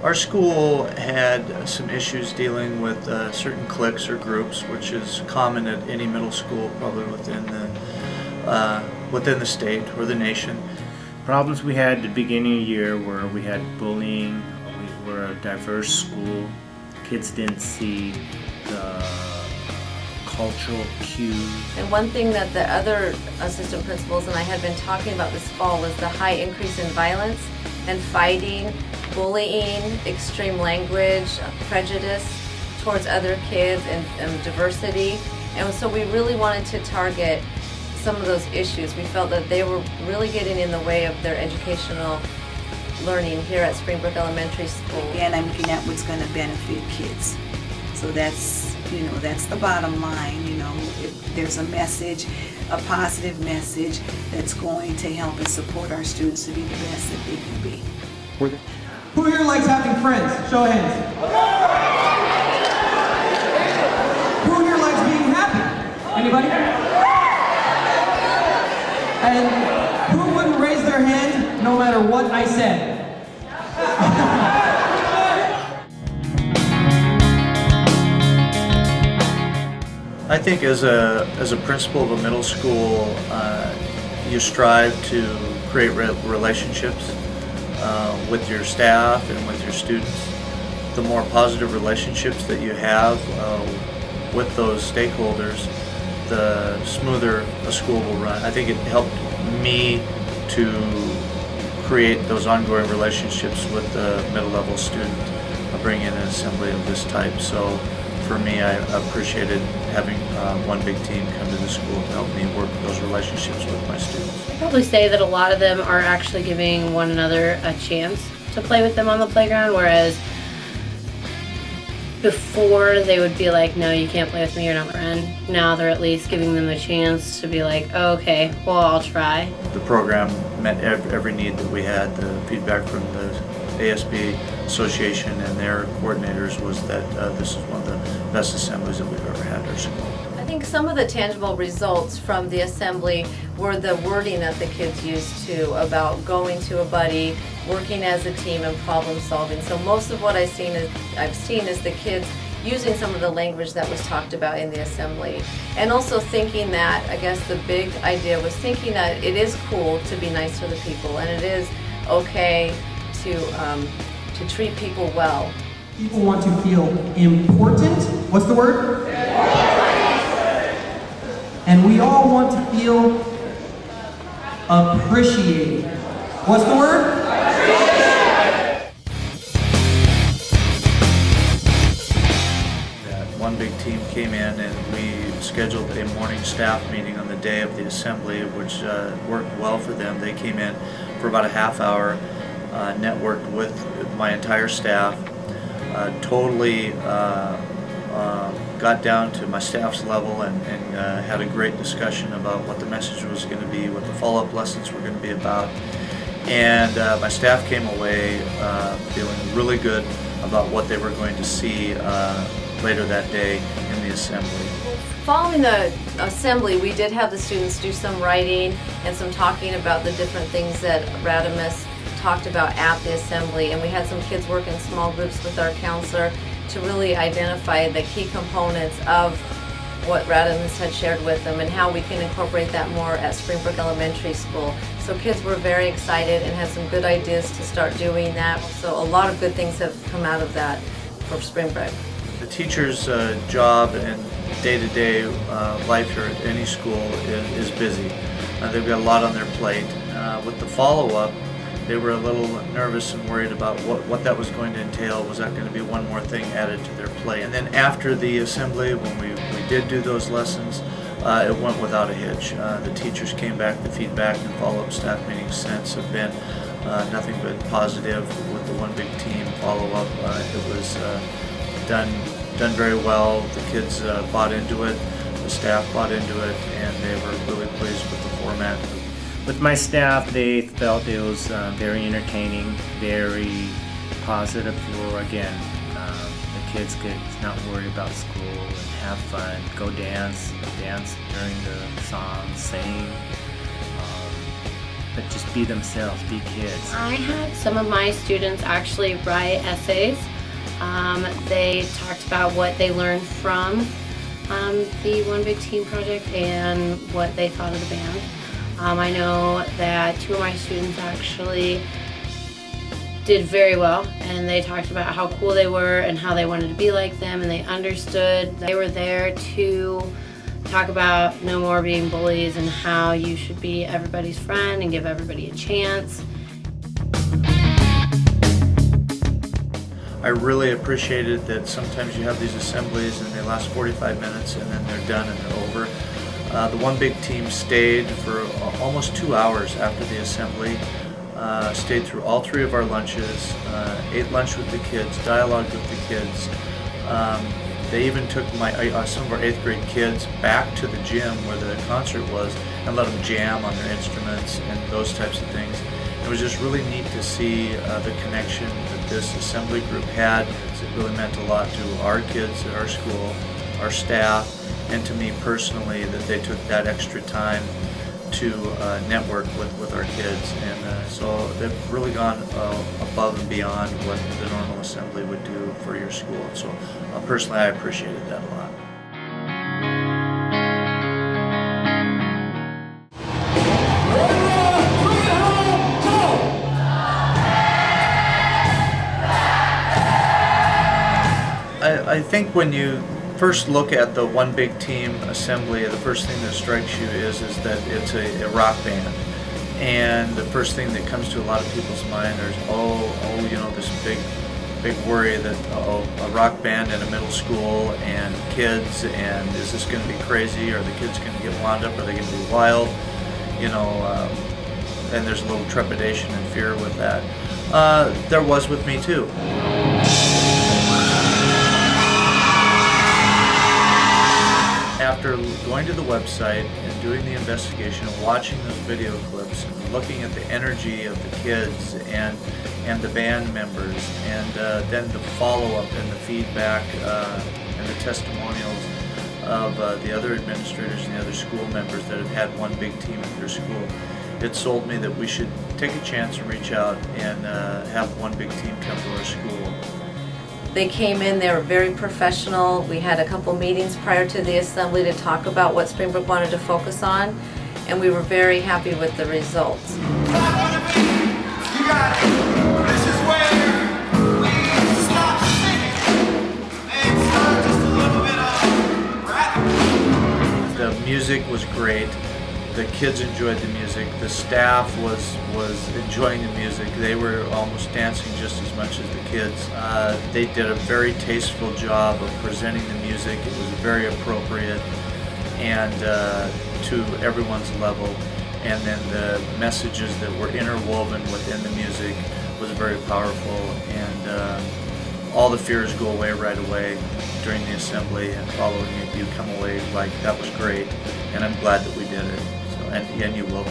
Our school had some issues dealing with certain cliques or groups, which is common at any middle school, probably within the state or the nation. Problems we had at the beginning of the year were we had bullying. We were a diverse school. Kids didn't see the cultural cues. And one thing that the other assistant principals and I had been talking about this fall was the high increase in violence and fighting, bullying, extreme language, prejudice towards other kids, and diversity. And so we really wanted to target some of those issues. We felt that they were really getting in the way of their educational learning here at Springbrook Elementary School. And I'm looking at what's going to benefit kids. So that's, that's the bottom line. If there's a message, a positive message that's going to help and support our students to be the best that they can be. Who here likes having friends? Show of hands. Who here likes being happy? Anybody? And who wouldn't raise their hand no matter what I said? I think as a principal of a middle school, you strive to create relationships with your staff and with your students. The more positive relationships that you have with those stakeholders, the smoother a school will run. I think it helped me to create those ongoing relationships with the middle level student, bring in an assembly of this type. So for me, I appreciated having one big team come to the school to help me work those relationships with my students. I'd probably say that a lot of them are actually giving one another a chance to play with them on the playground, whereas before they would be like, no, you can't play with me, you're not my friend. Now they're at least giving them a chance to be like, oh, okay, well, I'll try. The program met every need that we had. The feedback from the ASB Association and their coordinators was that this is one of the best assemblies that we've ever had at our school. I think some of the tangible results from the assembly were the wording that the kids used to about going to a buddy, working as a team, and problem solving. So most of what I've seen is the kids using some of the language that was talked about in the assembly. And also thinking that, I guess the big idea was thinking that it is cool to be nice to the people, and it is okay to treat people well. People want to feel important. What's the word? And we all want to feel appreciated. What's the word? That one big team came in and we scheduled a morning staff meeting on the day of the assembly, which worked well for them. They came in for about a half hour, networked with my entire staff, totally got down to my staff's level and had a great discussion about what the message was going to be, what the follow-up lessons were going to be about. And my staff came away feeling really good about what they were going to see later that day in the assembly. Following the assembly, we did have the students do some writing and some talking about the different things that Radumus talked about at the assembly, and we had some kids work in small groups with our counselor to really identify the key components of what Radumus had shared with them and how we can incorporate that more at Springbrook Elementary School. So kids were very excited and had some good ideas to start doing that. So a lot of good things have come out of that for Springbrook. The teacher's job and day-to-day life here at any school is busy. They've got a lot on their plate. With the follow-up, they were a little nervous and worried about what that was going to entail. Was that going to be one more thing added to their plate? And then after the assembly, when we did do those lessons, it went without a hitch. The teachers came back, the feedback and follow-up staff meetings since have been nothing but positive with the one big team follow-up. It was done very well. The kids bought into it, the staff bought into it, and they were really pleased with the format. With my staff, they felt it was very entertaining, very positive for, again, the kids could not worry about school and have fun, go dance during the song, sing. but just be themselves, be kids. I had some of my students actually write essays. They talked about what they learned from the One Big Team project and what they thought of the band. I know that 2 of my students actually did very well, and they talked about how cool they were and how they wanted to be like them, and they understood. They were there to talk about no more being bullies and how you should be everybody's friend and give everybody a chance. I really appreciated that sometimes you have these assemblies and they last 45 minutes and then they're done and they're over. The One Big Team stayed for almost 2 hours after the assembly, stayed through all 3 of our lunches, ate lunch with the kids, dialogued with the kids. They even took some of our 8th grade kids back to the gym where the concert was and let them jam on their instruments and those types of things. It was just really neat to see the connection that this assembly group had. It really meant a lot to our kids at our school, our staff, and to me personally, that they took that extra time to network with our kids. And so they've really gone above and beyond what the normal assembly would do for your school. So personally, I appreciated that a lot. I think when you first look at the One Big Team assembly, the first thing that strikes you is that it's a rock band. And the first thing that comes to a lot of people's mind is, you know, this big worry that, a rock band in a middle school and kids, and is this going to be crazy? Are the kids going to get wound up? Are they going to be wild? You know, and there's a little trepidation and fear with that. There was with me too. After going to the website and doing the investigation and watching those video clips and looking at the energy of the kids and the band members, and then the follow-up and the feedback and the testimonials of the other administrators and the other school members that have had One Big Team at their school, it sold me that we should take a chance and reach out and have One Big Team come to our school. They came in, they were very professional. We had a couple meetings prior to the assembly to talk about what Springbrook wanted to focus on, and we were very happy with the results. You got it. This is where we stop singing and start just a little bit of rap. The music was great. The kids enjoyed the music. The staff was enjoying the music. They were almost dancing just as much as the kids. They did a very tasteful job of presenting the music. It was very appropriate and to everyone's level. And then the messages that were interwoven within the music was very powerful. And all the fears go away right away during the assembly, and following it, you come away like, that was great, and I'm glad that we did it. And you will too.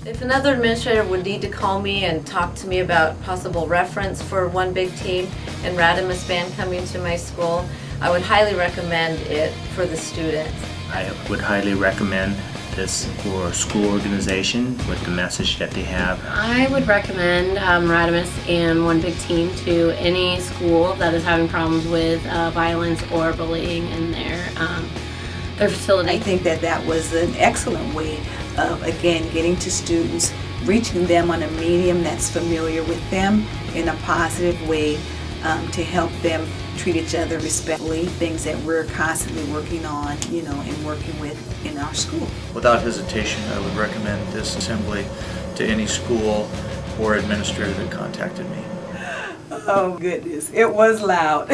If another administrator would need to call me and talk to me about possible reference for One Big Team and Radumus band coming to my school, I would highly recommend it for the students. I would highly recommend this for school organization with the message that they have. I would recommend Radumus and One Big Team to any school that is having problems with violence or bullying in their facility. I think that was an excellent way of, again, getting to students, reaching them on a medium that's familiar with them in a positive way, to help them treat each other respectfully, things that we're constantly working on, you know, and working with in our school. Without hesitation, I would recommend this assembly to any school or administrator that contacted me. Oh goodness, it was loud.